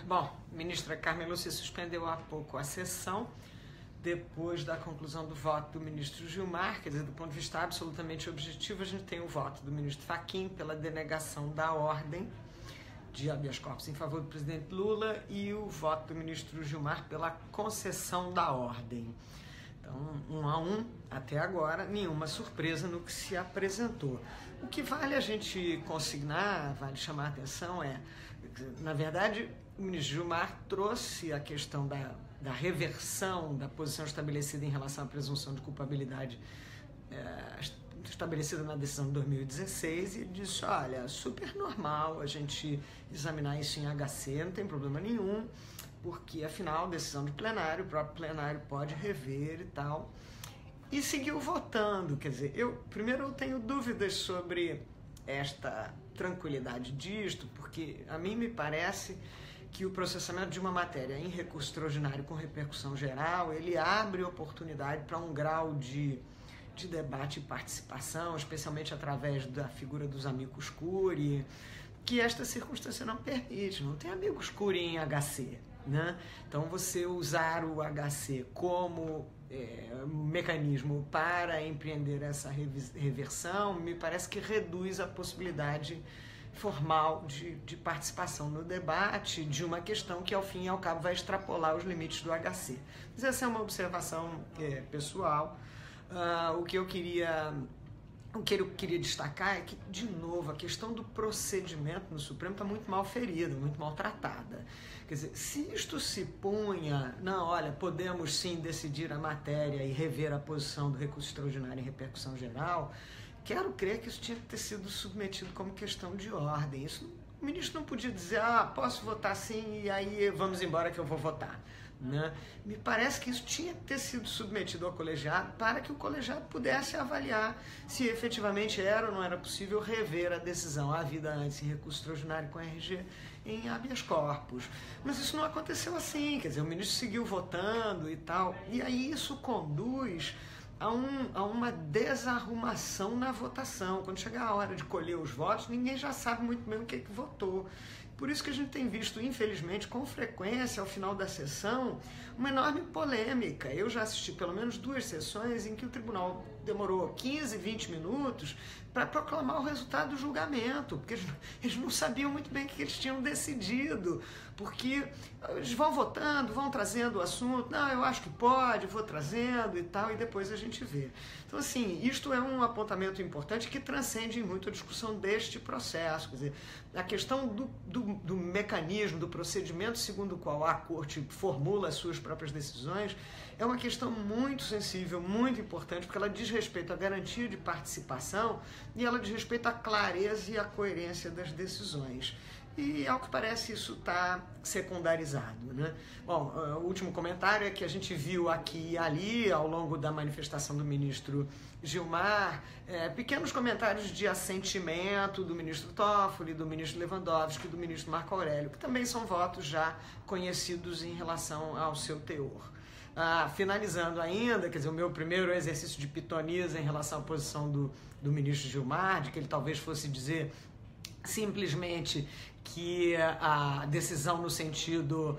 Bom, a ministra Carmen Lúcia suspendeu há pouco a sessão, depois da conclusão do voto do ministro Gilmar. Quer dizer, do ponto de vista absolutamente objetivo, a gente tem o voto do ministro Fachin pela denegação da ordem de habeas corpus em favor do presidente Lula e o voto do ministro Gilmar pela concessão da ordem. Então, 1-1 até agora, nenhuma surpresa no que se apresentou. O que vale a gente consignar, vale chamar a atenção na verdade, o ministro Gilmar trouxe a questão da reversão da posição estabelecida em relação à presunção de culpabilidade estabelecida na decisão de 2016 e disse, olha, super normal a gente examinar isso em HC, não tem problema nenhum, porque afinal, decisão de plenário, o próprio plenário pode rever e tal. E seguiu votando, quer dizer, primeiro eu tenho dúvidas sobre esta tranquilidade disto, porque a mim me parece que o processamento de uma matéria em recurso extraordinário com repercussão geral, ele abre oportunidade para um grau de debate e participação, especialmente através da figura dos amicus curiae, que esta circunstância não permite, não tem amicus curiae em HC, né? Então você usar o HC como mecanismo para empreender essa reversão, me parece que reduz a possibilidade formal de participação no debate de uma questão que, ao fim e ao cabo, vai extrapolar os limites do HC. Mas essa é uma observação pessoal. O que eu queria destacar é que, de novo, a questão do procedimento no Supremo está muito mal ferida, muito mal tratada. Quer dizer, se isto se punha, não, olha, podemos sim decidir a matéria e rever a posição do recurso extraordinário em repercussão geral, quero crer que isso tinha que ter sido submetido como questão de ordem. O ministro não podia dizer, posso votar sim e aí vamos embora que eu vou votar. Né? Me parece que isso tinha que ter sido submetido ao colegiado para que o colegiado pudesse avaliar se efetivamente era ou não era possível rever a decisão havida antes em recurso extraordinário com RG em habeas corpus. Mas isso não aconteceu assim, quer dizer, o ministro seguiu votando e tal, e aí isso conduz a uma desarrumação na votação. Quando chegar a hora de colher os votos, ninguém já sabe muito bem o que votou. Por isso que a gente tem visto, infelizmente, com frequência, ao final da sessão, uma enorme polêmica. Eu já assisti pelo menos 2 sessões em que o tribunal demorou 15, 20 minutos para proclamar o resultado do julgamento, porque eles não sabiam muito bem o que eles tinham decidido, porque eles vão votando, vão trazendo o assunto, não, eu acho que pode, vou trazendo e tal, e depois a gente vê. Então, assim, isto é um apontamento importante que transcende muito a discussão deste processo, quer dizer, a questão do mecanismo, do procedimento segundo o qual a Corte formula as suas próprias decisões, é uma questão muito sensível, muito importante, porque ela diz respeito à garantia de participação e ela diz respeito à clareza e à coerência das decisões. E, ao que parece, isso está secundarizado, né? Bom, o último comentário é que a gente viu aqui e ali, ao longo da manifestação do ministro Gilmar, pequenos comentários de assentimento do ministro Toffoli, do ministro Lewandowski e do ministro Marco Aurélio, que também são votos já conhecidos em relação ao seu teor. Finalizando ainda, quer dizer, o meu primeiro exercício de pitonisa em relação à posição do ministro Gilmar, de que ele talvez fosse dizer simplesmente que a decisão no sentido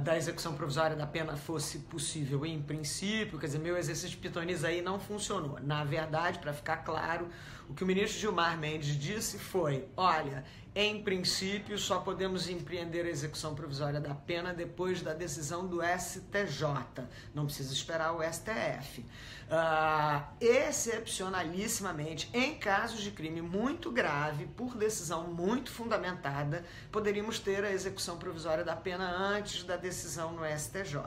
da execução provisória da pena fosse possível em princípio, quer dizer, meu exercício de pitonisa aí não funcionou. Na verdade, para ficar claro, o que o ministro Gilmar Mendes disse foi, olha, em princípio só podemos empreender a execução provisória da pena depois da decisão do STJ, não precisa esperar o STF. Excepcionalissimamente, em casos de crime muito grave, por decisão muito fundamentada, poderíamos ter a execução provisória da pena antes da decisão no STJ.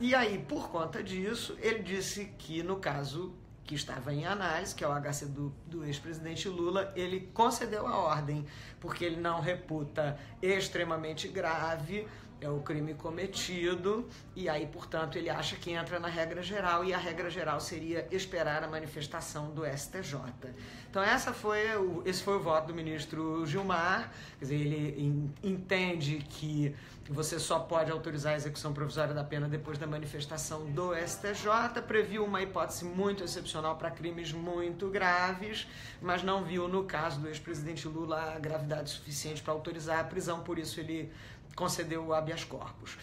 E aí, por conta disso, ele disse que no caso que estava em análise, que é o HC do ex-presidente Lula, ele concedeu a ordem, porque ele não reputa extremamente grave o crime cometido, e aí, portanto, ele acha que entra na regra geral, e a regra geral seria esperar a manifestação do STJ. Então, esse foi o voto do ministro Gilmar, quer dizer, ele entende que você só pode autorizar a execução provisória da pena depois da manifestação do STJ, previu uma hipótese muito excepcional para crimes muito graves, mas não viu, no caso do ex-presidente Lula, a gravidade suficiente para autorizar a prisão, por isso ele conceder o habeas corpus.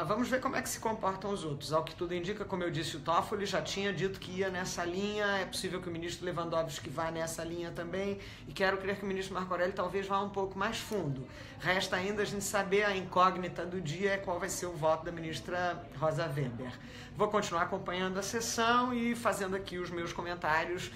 Vamos ver como é que se comportam os outros. Ao que tudo indica, como eu disse, o Toffoli já tinha dito que ia nessa linha, é possível que o ministro Lewandowski vá nessa linha também, e quero crer que o ministro Marco Aurélio talvez vá um pouco mais fundo. Resta ainda a gente saber, a incógnita do dia é qual vai ser o voto da ministra Rosa Weber. Vou continuar acompanhando a sessão e fazendo aqui os meus comentários,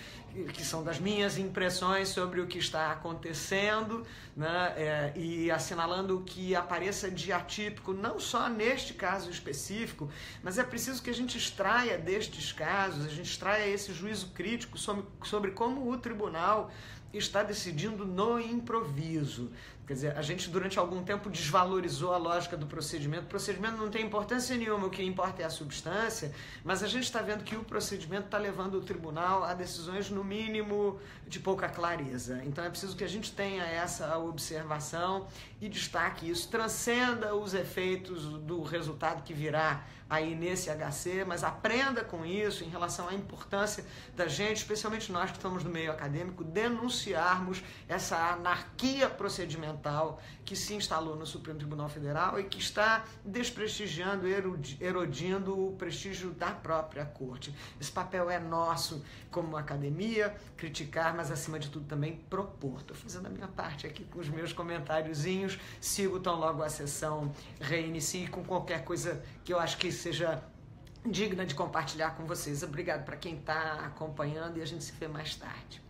que são das minhas impressões sobre o que está acontecendo, né? E assinalando o que apareça de atípico, não só neste caso específico, mas é preciso que a gente extraia destes casos, a gente extraia esse juízo crítico sobre como o tribunal está decidindo no improviso. Quer dizer, a gente durante algum tempo desvalorizou a lógica do procedimento. O procedimento não tem importância nenhuma, o que importa é a substância, mas a gente está vendo que o procedimento está levando o tribunal a decisões, no mínimo, de pouca clareza. Então é preciso que a gente tenha essa observação e destaque isso, transcenda os efeitos do resultado que virá aí nesse HC, mas aprenda com isso em relação à importância da gente, especialmente nós que estamos no meio acadêmico, denunciarmos essa anarquia procedimental que se instalou no Supremo Tribunal Federal e que está desprestigiando, erodindo o prestígio da própria Corte. Esse papel é nosso como academia, criticar, mas acima de tudo também propor. Estou fazendo a minha parte aqui com os meus comentáriozinhos, sigo tão logo a sessão reinicie com qualquer coisa que eu acho que seja digna de compartilhar com vocês. Obrigado para quem está acompanhando e a gente se vê mais tarde.